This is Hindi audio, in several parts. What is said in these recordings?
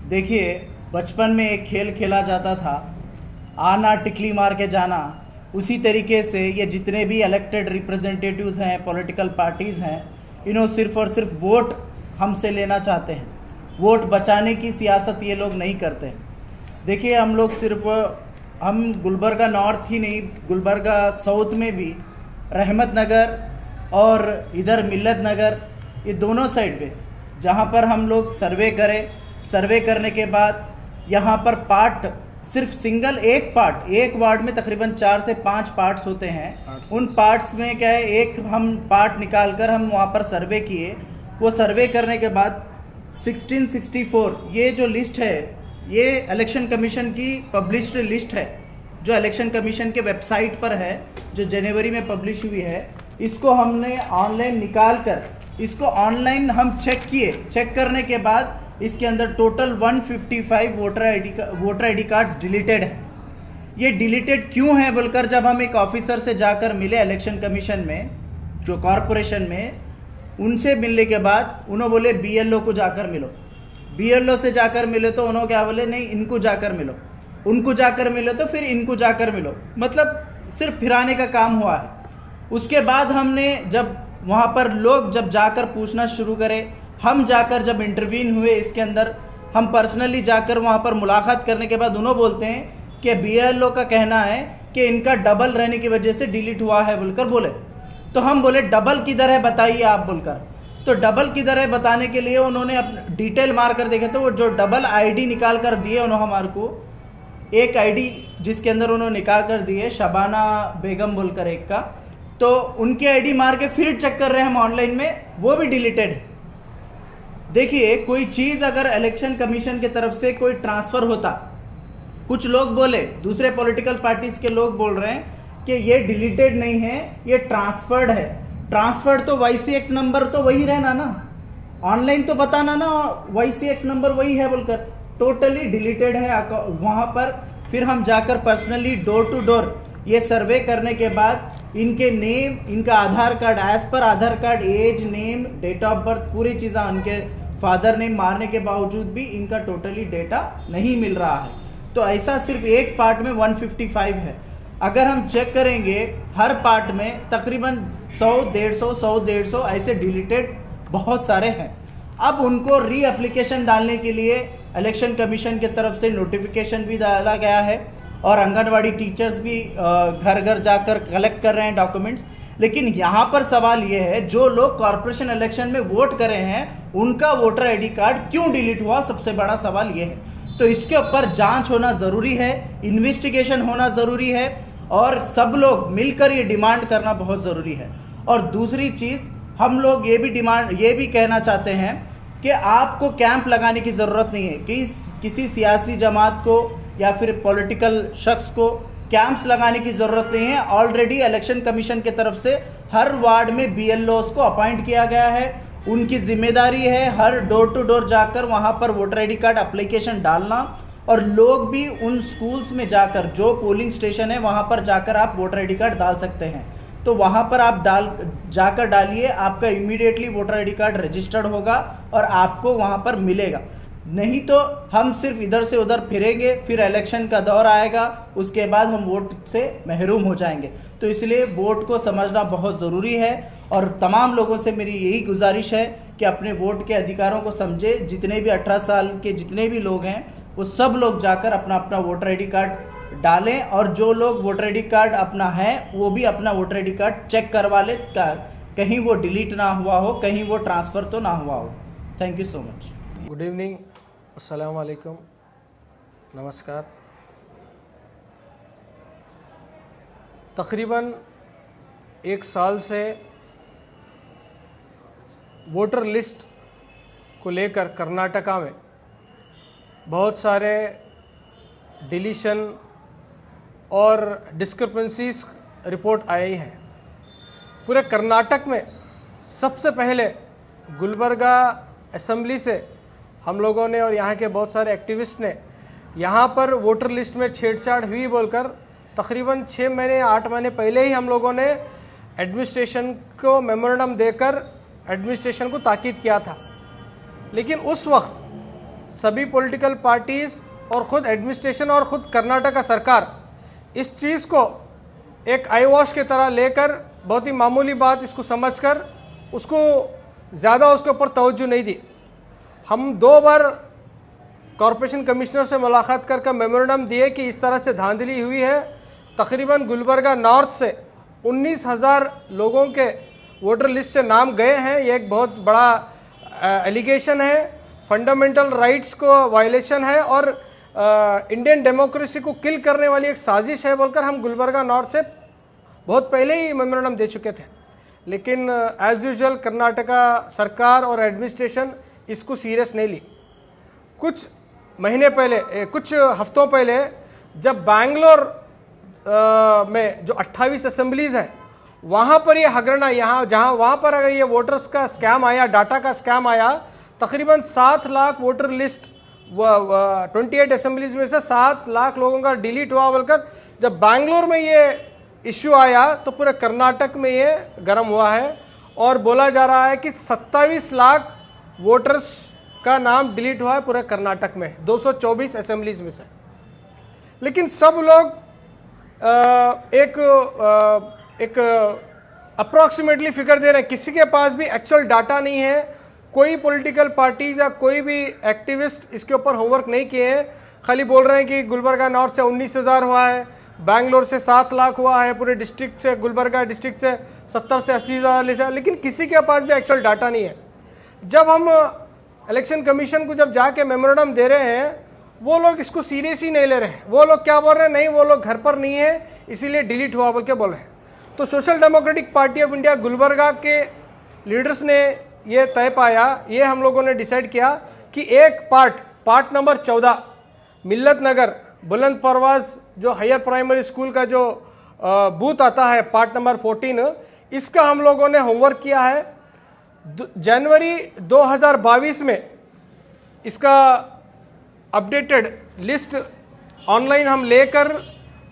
देखिए, बचपन में एक खेल खेला जाता था, आना टिकली मार के जाना। उसी तरीके से ये जितने भी इलेक्टेड रिप्रेजेंटेटिव्स हैं, पॉलिटिकल पार्टीज़ हैं, इन्हों सिर्फ़ और सिर्फ वोट हमसे लेना चाहते हैं। वोट बचाने की सियासत ये लोग नहीं करते। देखिए, हम लोग सिर्फ हम गुलबर्गा नॉर्थ ही नहीं, गुलबर्गा साउथ में भी रहमत नगर और इधर मिल्लत नगर, ये दोनों साइड पे जहाँ पर हम लोग सर्वे करने के बाद यहाँ पर पार्ट, सिर्फ सिंगल एक पार्ट, एक वार्ड में तकरीबन 4 से 5 पार्ट्स होते हैं। उन पार्ट्स में क्या है, एक हम पार्ट निकाल कर हम वहाँ पर सर्वे किए। वो सर्वे करने के बाद 1664 ये जो लिस्ट है, ये इलेक्शन कमीशन की पब्लिश्ड लिस्ट है, जो इलेक्शन कमीशन के वेबसाइट पर है, जो जनवरी में पब्लिश हुई है। इसको हमने ऑनलाइन निकाल कर, इसको ऑनलाइन हम चेक किए। चेक करने के बाद इसके अंदर total 155 voter ID cards deleted है। ये डिलीटेड क्यों है बोलकर जब हम एक ऑफिसर से जाकर मिले इलेक्शन कमीशन में, जो कॉरपोरेशन में, उनसे मिलने के बाद उन्होंने बोले बीएलओ को जाकर मिलो। बीएलओ से जाकर मिले तो उन्होंने क्या बोले, नहीं इनको जाकर मिलो, उनको जाकर मिलो तो फिर इनको जाकर मिलो, मतलब सिर्फ फिराने का काम हुआ है। उसके बाद हमने जब वहाँ पर लोग जब जाकर पूछना शुरू करे, हम जाकर जब इंटरवीन हुए इसके अंदर, हम पर्सनली जाकर वहाँ पर मुलाकात करने के बाद उन्होंने बोलते हैं कि बीएलओ का कहना है कि इनका डबल रहने की वजह से डिलीट हुआ है बोलकर बोले। तो हम बोले डबल किधर है बताइए आप बोलकर। तो डबल किधर है बताने के लिए उन्होंने अपने डिटेल मार कर देखे, तो वो जो डबल आईडी निकाल कर दिए उन्होंने हमारे को, एक आईडी जिसके अंदर उन्होंने निकाल कर दिए शबाना बेगम बोलकर एक का, तो उनकी आईडी मार के फिर चेक कर रहे हैं हम ऑनलाइन में, वो भी डिलीटेड है। देखिए, कोई चीज अगर इलेक्शन कमीशन की तरफ से कोई ट्रांसफर होता, कुछ लोग बोले, दूसरे पॉलिटिकल पार्टीज के लोग बोल रहे हैं कि ये डिलीटेड नहीं है, ये ट्रांसफर्ड है। ट्रांसफर्ड तो YCX नंबर तो वही रहना ना, ऑनलाइन तो बताना ना YCX नंबर वही है बोलकर। टोटली डिलीटेड है वहां पर। फिर हम जाकर पर्सनली डोर टू डोर ये सर्वे करने के बाद इनके नेम, इनका आधार कार्ड, एज पर Aadhaar card, age, name, date of birth, पूरी चीज़ें, उनके फादर नेम मारने के बावजूद भी इनका टोटली डेटा नहीं मिल रहा है। तो ऐसा सिर्फ एक पार्ट में 155 है। अगर हम चेक करेंगे हर पार्ट में तकरीबन 100-150 ऐसे डिलीटेड बहुत सारे हैं। अब उनको री एप्लीकेशन डालने के लिए इलेक्शन कमीशन की तरफ से नोटिफिकेशन भी डाला गया है और आंगनवाड़ी टीचर्स भी घर घर जाकर कलेक्ट कर रहे हैं डॉक्यूमेंट्स। लेकिन यहाँ पर सवाल ये है, जो लोग कॉर्पोरेशन इलेक्शन में वोट करे हैं उनका वोटर आईडी कार्ड क्यों डिलीट हुआ, सबसे बड़ा सवाल ये है। तो इसके ऊपर जांच होना ज़रूरी है, इन्वेस्टिगेशन होना ज़रूरी है और सब लोग मिलकर ये डिमांड करना बहुत ज़रूरी है। और दूसरी चीज़, हम लोग ये भी कहना चाहते हैं कि आपको कैंप लगाने की ज़रूरत नहीं है कि किसी सियासी जमात को या फिर पॉलिटिकल शख्स को कैंप्स लगाने की ज़रूरत नहीं है। ऑलरेडी इलेक्शन कमीशन की तरफ से हर वार्ड में BLOs को अपॉइंट किया गया है। उनकी जिम्मेदारी है हर डोर टू डोर जाकर वहाँ पर वोटर आईडी कार्ड एप्लीकेशन डालना, और लोग भी उन स्कूल्स में जाकर, जो पोलिंग स्टेशन है वहाँ पर जाकर आप वोटर आईडी कार्ड डाल सकते हैं। तो वहाँ पर आप जाकर डालिए, आपका immediately voter ID card registered होगा और आपको वहाँ पर मिलेगा। नहीं तो हम सिर्फ इधर से उधर फिरेंगे, फिर इलेक्शन का दौर आएगा, उसके बाद हम वोट से महरूम हो जाएंगे। तो इसलिए वोट को समझना बहुत ज़रूरी है और तमाम लोगों से मेरी यही गुजारिश है कि अपने वोट के अधिकारों को समझे। जितने भी 18 साल के जितने भी लोग हैं वो सब लोग जाकर अपना अपना वोटर आईडी कार्ड डालें, और जो लोग वोटर आईडी कार्ड अपना है वो भी अपना वोटर आईडी कार्ड चेक करवा ले, कहीं वो डिलीट ना हुआ हो, कहीं वो ट्रांसफ़र तो ना हुआ हो। Thank you so much. Good evening, अस्सलाम वालेकुम, नमस्कार। तकरीबन 1 साल से वोटर लिस्ट को लेकर कर्नाटका में बहुत सारे डिलीशन और डिस्क्रिपेंसीज रिपोर्ट आई हैं। पूरे कर्नाटक में सबसे पहले गुलबर्गा असेंबली से हम लोगों ने और यहाँ के बहुत सारे एक्टिविस्ट ने यहाँ पर वोटर लिस्ट में छेड़छाड़ हुई बोलकर तकरीबन 6 महीने 8 महीने पहले ही हम लोगों ने एडमिनिस्ट्रेशन को मेमोरेंडम देकर एडमिनिस्ट्रेशन को ताकीद किया था। लेकिन उस वक्त सभी पॉलिटिकल पार्टीज़ और ख़ुद एडमिनिस्ट्रेशन और ख़ुद कर्नाटका सरकार इस चीज़ को एक आई वॉश की तरह लेकर बहुत ही मामूली बात इसको समझकर उसको ज़्यादा उसके ऊपर तवज्जो नहीं दी। हम 2 बार कॉरपोरेशन कमिश्नर से मुलाकात कर मेमोरेंडम दिए कि इस तरह से धांधली हुई है। तकरीबन गुलबर्गा नॉर्थ से 19,000 लोगों के वोटर लिस्ट से नाम गए हैं। ये एक बहुत बड़ा एलिगेशन है, फंडामेंटल राइट्स को वायलेशन है और इंडियन डेमोक्रेसी को किल करने वाली एक साजिश है बोलकर हम गुलबर्गा नॉर्थ से बहुत पहले ही मेमोरेंडम दे चुके थे। लेकिन एज यूजुअल कर्नाटका सरकार और एडमिनिस्ट्रेशन इसको सीरियस नहीं ली। कुछ महीने पहले, कुछ हफ्तों पहले जब बैंगलोर में जो 28 असेंबलीज हैं वहाँ पर ये हगरणा वहाँ पर अगर ये वोटर्स का स्कैम आया, डाटा का स्कैम आया, तकरीबन 7 लाख वोटर लिस्ट 28 असेंबलीज में से 7 लाख लोगों का डिलीट हुआ बोलकर जब बैंगलोर में ये इश्यू आया तो पूरे कर्नाटक में ये गर्म हुआ है और बोला जा रहा है कि 27 लाख वोटर्स का नाम डिलीट हुआ है पूरे कर्नाटक में 224 असेंबलीज में से। लेकिन सब लोग एक अप्रॉक्सीमेटली फिगर दे रहे हैं, किसी के पास भी एक्चुअल डाटा नहीं है। कोई पॉलिटिकल पार्टीज या कोई भी एक्टिविस्ट इसके ऊपर होमवर्क नहीं किए हैं, खाली बोल रहे हैं कि गुलबर्गा नॉर्थ से 19,000 हुआ है, बैंगलोर से 7 लाख हुआ है, पूरे डिस्ट्रिक्ट से गुलबर्गा डिस्ट्रिक्ट से 70 से 80,000, लेकिन किसी के पास भी एक्चुअल डाटा नहीं है। जब हम इलेक्शन कमीशन को जब जाके मेमोरेंडम दे रहे हैं वो लोग इसको सीरियस ही नहीं ले रहे हैं। वो लोग क्या बोल रहे हैं, नहीं वो लोग घर पर नहीं है इसीलिए डिलीट हुआ बोल के बोल रहे हैं। तो social democratic party of India Gulbarga के लीडर्स ने ये तय पाया, ये हम लोगों ने डिसाइड किया कि एक पार्ट नंबर 14 मिल्लत नगर बुलंद परवाज जो हायर प्राइमरी स्कूल का जो बूथ आता है पार्ट नंबर 14, इसका हम लोगों ने होमवर्क किया है। जनवरी 2022 में इसका अपडेटेड लिस्ट ऑनलाइन हम लेकर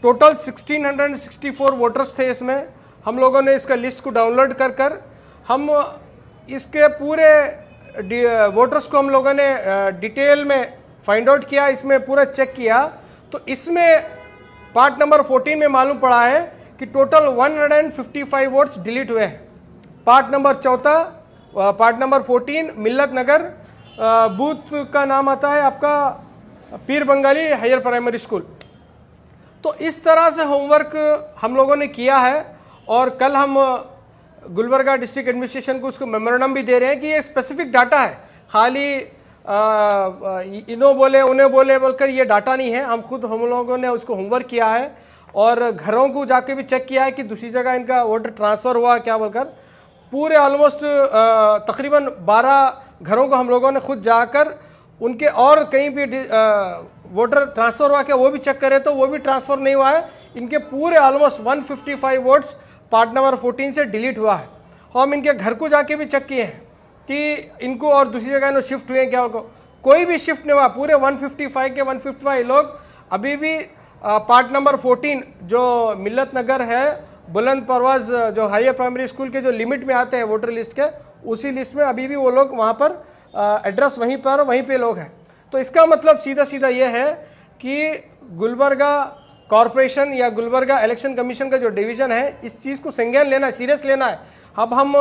टोटल 1664 वोटर्स थे इसमें। हम लोगों ने इसका लिस्ट को डाउनलोड कर हम इसके पूरे वोटर्स को हम लोगों ने डिटेल में फाइंड आउट किया, इसमें पूरा चेक किया। तो इसमें पार्ट नंबर 14 में मालूम पड़ा है कि टोटल 155 वोट्स डिलीट हुए हैं। पार्ट नंबर 14 मिल्लत नगर, बूथ का नाम आता है आपका पीर बंगाली हायर प्राइमरी स्कूल। तो इस तरह से होमवर्क हम लोगों ने किया है और कल हम गुलबर्गा डिस्ट्रिक्ट एडमिनिस्ट्रेशन को उसको मेमोरेंडम भी दे रहे हैं कि ये स्पेसिफिक डाटा है, खाली इन्हों बोले उन्हें बोले बोलकर ये डाटा नहीं है। हम लोगों ने उसको होमवर्क किया है और घरों को जाके भी चेक किया है कि दूसरी जगह इनका वोटर ट्रांसफ़र हुआ क्या बोलकर। पूरे ऑलमोस्ट तकरीबन 12 घरों को हम लोगों ने खुद जाकर उनके और कहीं भी वोटर ट्रांसफ़र हुआ क्या वो भी चेक करें तो वो भी ट्रांसफ़र नहीं हुआ है। इनके पूरे ऑलमोस्ट 155 वोट्स पार्ट नंबर 14 से डिलीट हुआ है। और हम इनके घर को जाके भी चेक किए हैं कि इनको और दूसरी जगह इन्होंने शिफ्ट हुए हैं क्या, कोई भी शिफ्ट नहीं हुआ। पूरे 155 के 155 लोग अभी भी पार्ट नंबर 14 जो मिल्लत नगर है, बुलंद परवाज जो हायर प्राइमरी स्कूल के जो लिमिट में आते हैं वोटर लिस्ट के, उसी लिस्ट में अभी भी वो लोग वहाँ पर एड्रेस वहीं पे लोग हैं। तो इसका मतलब सीधा ये है कि गुलबर्गा कॉरपोरेशन या गुलबर्गा इलेक्शन कमीशन का जो डिवीज़न है इस चीज़ को संज्ञान लेना है, सीरियस लेना है। अब हम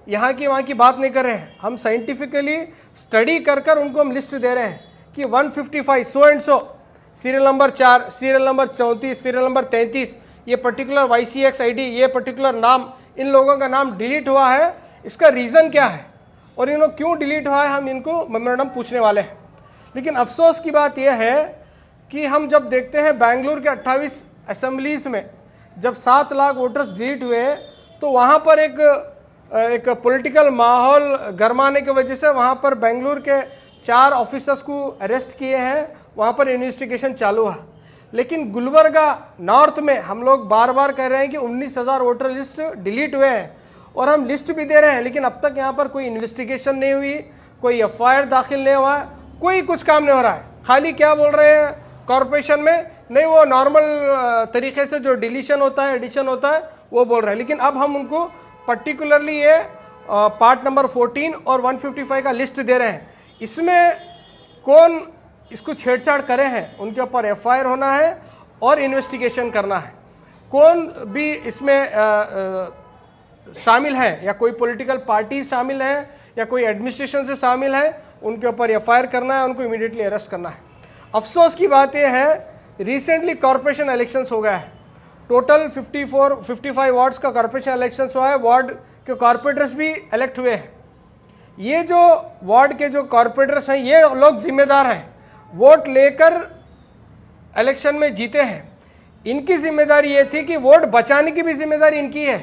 यहाँ की वहाँ की बात नहीं कर रहे हैं, हम साइंटिफिकली स्टडी कर उनको हम लिस्ट दे रहे हैं कि 155 so and so, serial number 4, serial number 34, serial number 33, ये पर्टिकुलर YCX ID, ये पर्टिकुलर नाम, इन लोगों का नाम डिलीट हुआ है। इसका रीज़न क्या है और इन्होंने क्यों डिलीट हुआ है, हम इनको मेमोरेंडम पूछने वाले हैं। लेकिन अफसोस की बात यह है कि हम जब देखते हैं बेंगलुरु के 28 असेंबलीज में जब 7 लाख वोटर्स डिलीट हुए तो वहाँ पर एक पॉलिटिकल माहौल गरमाने की वजह से वहाँ पर बेंगलुरु के 4 ऑफिसर्स को अरेस्ट किए हैं, वहाँ पर इन्वेस्टिगेशन चालू है। लेकिन गुलबर्गा नॉर्थ में हम लोग बार बार कह रहे हैं कि 19,000 वोटर लिस्ट डिलीट हुए हैं और हम लिस्ट भी दे रहे हैं, लेकिन अब तक यहाँ पर कोई इन्वेस्टिगेशन नहीं हुई, कोई FIR दाखिल नहीं हुआ, कोई कुछ काम नहीं हो रहा है। खाली क्या बोल रहे हैं कॉरपोरेशन में, नहीं वो नॉर्मल तरीके से जो डिलीशन होता है एडिशन होता है वो बोल रहे हैं। लेकिन अब हम उनको पर्टिकुलरली ये पार्ट नंबर 14 और 155 का लिस्ट दे रहे हैं। इसमें कौन इसको छेड़छाड़ करे हैं उनके ऊपर एफआईआर होना है और इन्वेस्टिगेशन करना है। कौन भी इसमें शामिल है या कोई पॉलिटिकल पार्टी शामिल है या कोई एडमिनिस्ट्रेशन से शामिल है, उनके ऊपर एफआईआर करना है, उनको इमीडिएटली अरेस्ट करना है। अफसोस की बात यह है, रिसेंटली कॉर्पोरेशन इलेक्शंस हो गया है। टोटल 55 वार्ड्स का कॉर्पोरेशन इलेक्शंस हुआ है। वार्ड के कॉर्पोरेटर्स भी इलेक्ट हुए हैं। ये जो वार्ड के जो कॉर्पोरेटर्स हैं, ये लोग जिम्मेदार हैं, वोट लेकर इलेक्शन में जीते हैं। इनकी जिम्मेदारी ये थी कि वोट बचाने की भी जिम्मेदारी इनकी है।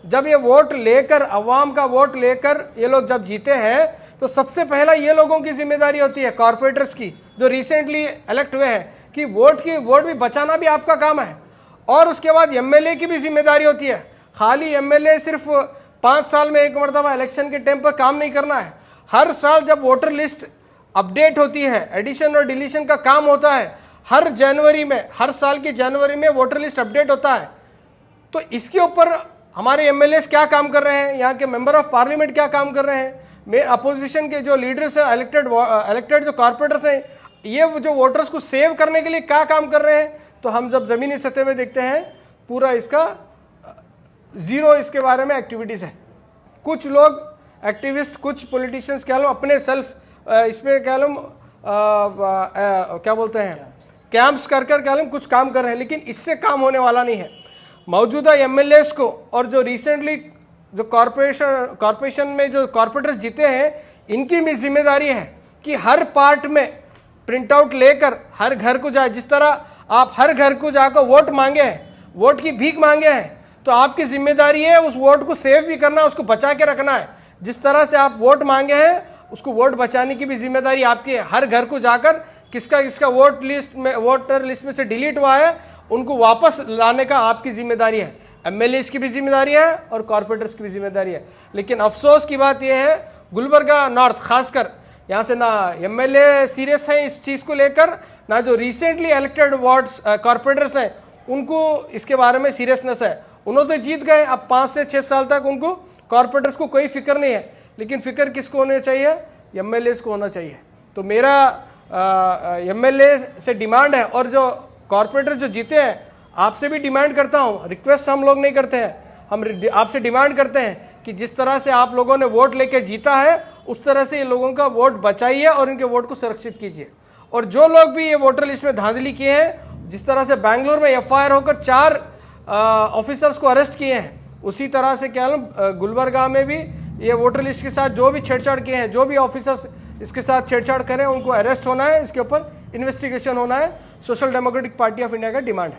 जब ये वोट लेकर, अवाम का वोट लेकर ये लोग जब जीते हैं, तो सबसे पहला ये लोगों की जिम्मेदारी होती है, कॉर्पोरेटर्स की, जो रिसेंटली इलेक्ट हुए हैं, कि वोट भी बचाना भी आपका काम है। और उसके बाद एमएलए की भी जिम्मेदारी होती है। खाली एमएलए सिर्फ 5 साल में एक मरतबा इलेक्शन के टाइम पर काम नहीं करना है। हर साल जब वोटर लिस्ट अपडेट होती है, एडिशन और डिलीशन का काम होता है, हर जनवरी में, हर साल की जनवरी में वोटर लिस्ट अपडेट होता है। तो इसके ऊपर हमारे एमएलए क्या काम कर रहे हैं, यहाँ के मेंबर ऑफ पार्लियामेंट क्या काम कर रहे हैं, में अपोजिशन के जो लीडर्स हैं, इलेक्टेड जो कॉर्पोरेटर्स हैं, ये जो वोटर्स को सेव करने के लिए क्या काम कर रहे हैं। तो हम जब जमीनी सतह पे देखते हैं, पूरा इसका जीरो इसके बारे में एक्टिविटीज है। कुछ लोग एक्टिविस्ट, कुछ पॉलिटिशियंस कह लो, अपने सेल्फ इसमें कह लो क्या बोलते हैं, कैंप्स कर कह लो कुछ काम कर रहे हैं, लेकिन इससे काम होने वाला नहीं है। मौजूदा एमएलएस को और जो रिसेंटली जो कॉर्पोरेशन में जो कॉर्पोरेटर्स जीते हैं, इनकी भी जिम्मेदारी है कि हर पार्ट में प्रिंट आउट लेकर हर घर को जाए। जिस तरह आप हर घर को जाकर वोट मांगे हैं, वोट की भीख मांगे हैं, तो आपकी जिम्मेदारी है उस वोट को सेव भी करना, उसको बचा के रखना है। जिस तरह से आप वोट मांगे हैं, उसको वोट बचाने की भी जिम्मेदारी आपकी है। हर घर को जाकर किसका वोटर लिस्ट में से डिलीट हुआ है, उनको वापस लाने का आपकी जिम्मेदारी है। एमएलए की भी जिम्मेदारी है और कॉर्पोरेटर्स की भी जिम्मेदारी है। लेकिन अफसोस की बात यह है, गुलबर्गा नॉर्थ खासकर, यहाँ से ना एमएलए सीरियस है इस चीज को लेकर, ना जो रिसेंटली इलेक्टेड वार्ड्स कॉर्पोरेटर्स हैं उनको इसके बारे में सीरियसनेस है। उन्होंने तो जीत गए, अब 5 से 6 साल तक उनको कॉर्पोरेटर्स को कोई फिक्र नहीं है। लेकिन फिक्र किसको होना चाहिए, एमएलए को होना चाहिए। तो मेरा एमएलए से डिमांड है, और जो कॉर्पोरेटर जो जीते हैं, आपसे भी डिमांड करता हूं, रिक्वेस्ट हम लोग नहीं करते हैं, हम आपसे डिमांड करते हैं कि जिस तरह से आप लोगों ने वोट लेके जीता है, उस तरह से ये लोगों का वोट बचाइए और इनके वोट को सुरक्षित कीजिए। और जो लोग भी ये वोटर लिस्ट में धांधली किए हैं, जिस तरह से बैंगलोर में एफआईआर होकर 4 ऑफिसर्स को अरेस्ट किए हैं, उसी तरह से क्या गुलबर्गा में भी ये वोटर लिस्ट के साथ जो भी छेड़छाड़ किए हैं, जो भी ऑफिसर्स इसके साथ छेड़छाड़ करें, उनको अरेस्ट होना है, इसके ऊपर इन्वेस्टिगेशन होना है। Social democratic party of India का डिमांड है।